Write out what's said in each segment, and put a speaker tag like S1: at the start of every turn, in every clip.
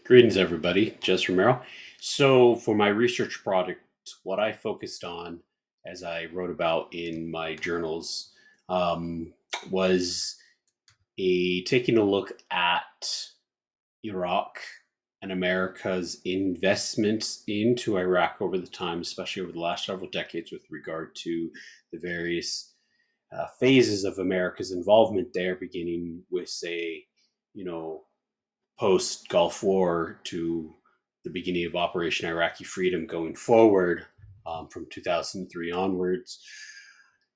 S1: Greetings, everybody. Jess Romero. So, for my research project, what I focused on, as I wrote about in my journals, um, was taking a look at Iraq and America's investments into Iraq over the time, especially over the last several decades, with regard to the various phases of America's involvement there, beginning with, say, you know, post Gulf War to the beginning of Operation Iraqi Freedom going forward from 2003 onwards.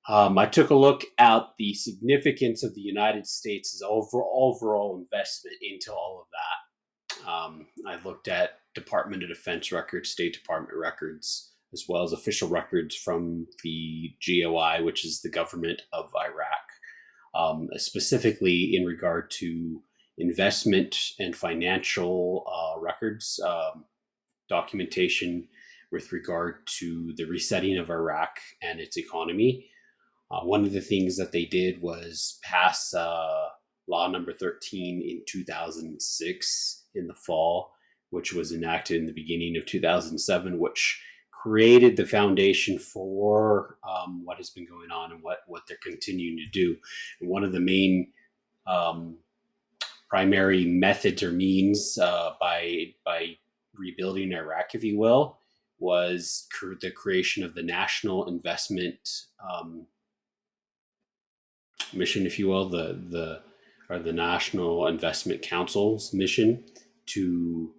S1: I took a look at the significance of the United States' overall investment into all of that. I looked at Department of Defense records, State Department records, as well as official records from the GOI, which is the government of Iraq, specifically in regard to investment and financial records, documentation with regard to the resetting of Iraq and its economy. One of the things that they did was pass Law Number 13 in 2006 in the fall, which was enacted in the beginning of 2007, which created the foundation for what has been going on and what they're continuing to do. And one of the main um, primary methods or means by rebuilding Iraq, if you will, was the creation of the National Investment Mission, if you will, the National Investment Council's mission to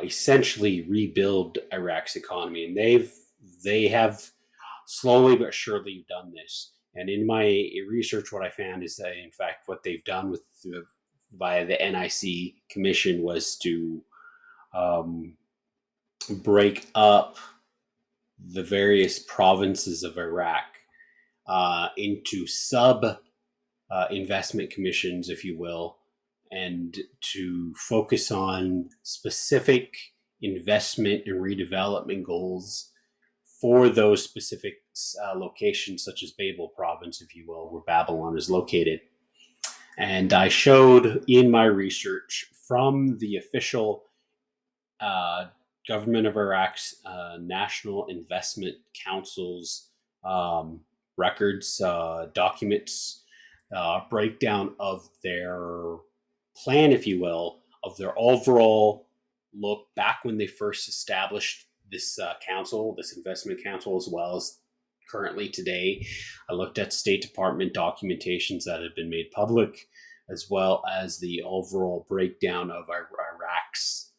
S1: essentially rebuild Iraq's economy, and they have slowly but surely done this. And in my research, what I found is that, in fact, what they've done via the NIC Commission was to um, break up the various provinces of Iraq into sub investment commissions, if you will, and to focus on specific investment and redevelopment goals for those specific locations, such as Babel province, if you will, where Babylon is located. And I showed in my research from the official uh, government of Iraq's National Investment Council's um, records, documents, breakdown of their plan, if you will, of their overall look back when they first established this council, this investment council, as well as currently today. I looked at State Department documentations that have been made public, as well as the overall breakdown of Iraq's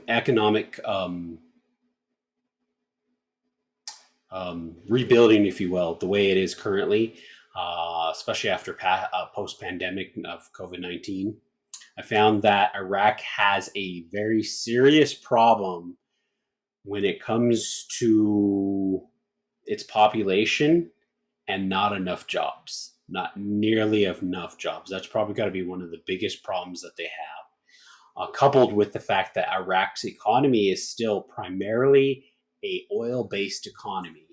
S1: economic rebuilding, if you will, the way it is currently, especially after post-pandemic of COVID-19. I found that Iraq has a very serious problem when it comes to its population and not enough jobs, not nearly enough jobs. That's probably got to be one of the biggest problems that they have. Coupled with the fact that Iraq's economy is still primarily a oil-based economy,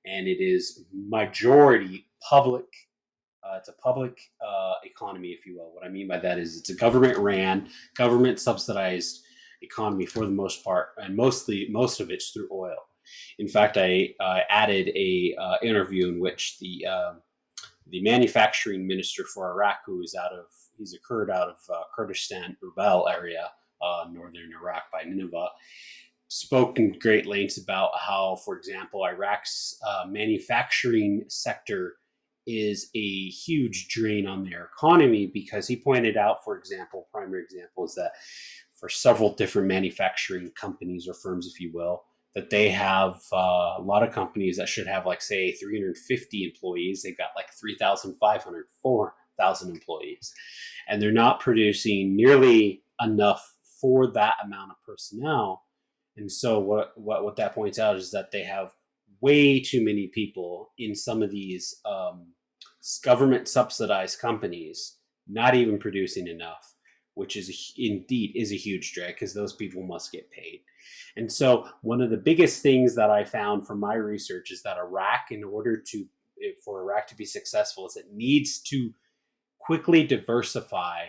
S1: and it is majority public. It's a public economy, if you will. What I mean by that is it's a government-ran, government-subsidized economy for the most part, and most of it's through oil. In fact, I added a interview in which the manufacturing minister for Iraq, he's a Kurd out of Kurdistan Erbil area, northern Iraq by Nineveh, spoke in great lengths about how, for example, Iraq's manufacturing sector is a huge drain on their economy, because he pointed out, for example, primary example is that for several different manufacturing companies or firms, if you will, that they have a lot of companies that should have, like, say, 350 employees. They've got like 3,500, 4,000 employees, and they're not producing nearly enough for that amount of personnel. And so what that points out is that they have way too many people in some of these government subsidized companies, not even producing enough, which is indeed is a huge drag, because those people must get paid. And so one of the biggest things that I found from my research is that Iraq, in order for Iraq to be successful, is it needs to quickly diversify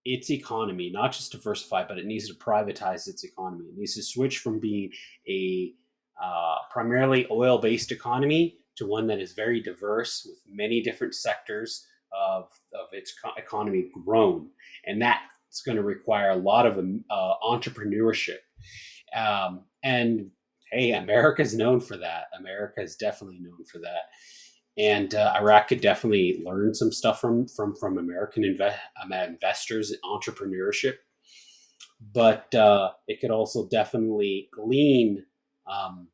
S1: its economy, not just diversify, but it needs to privatize its economy. It needs to switch from being a primarily oil-based economy to one that is very diverse with many different sectors of its economy grown. And that's going to require a lot of entrepreneurship. And hey, America's known for that. America is definitely known for that. And Iraq could definitely learn some stuff from American investors and entrepreneurship, but it could also definitely glean um,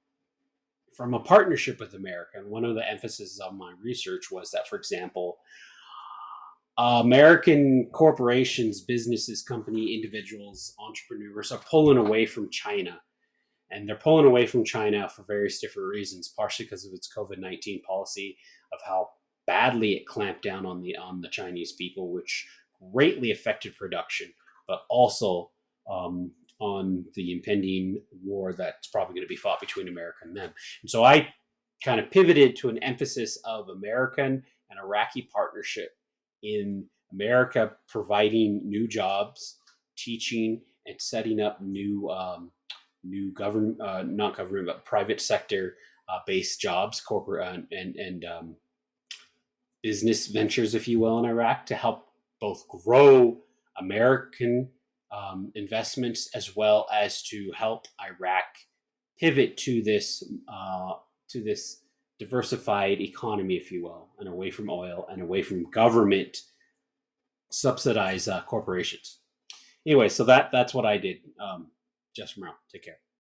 S1: from a partnership with America. And one of the emphases of my research was that, for example, American corporations, businesses, company, individuals, entrepreneurs are pulling away from China. And they're pulling away from China for various different reasons, partially because of its COVID-19 policy, of how badly it clamped down on the Chinese people, which greatly affected production, but also on the impending war that's probably going to be fought between America and them. And so I kind of pivoted to an emphasis of American and Iraqi partnership, in America providing new jobs, teaching, and setting up new government, not government, but private sector based jobs, corporate and business ventures, if you will, in Iraq, to help both grow American investments as well as to help Iraq pivot to this diversified economy, if you will, and away from oil and away from government subsidized corporations. Anyway, so that's what I did. Just from now. Take care.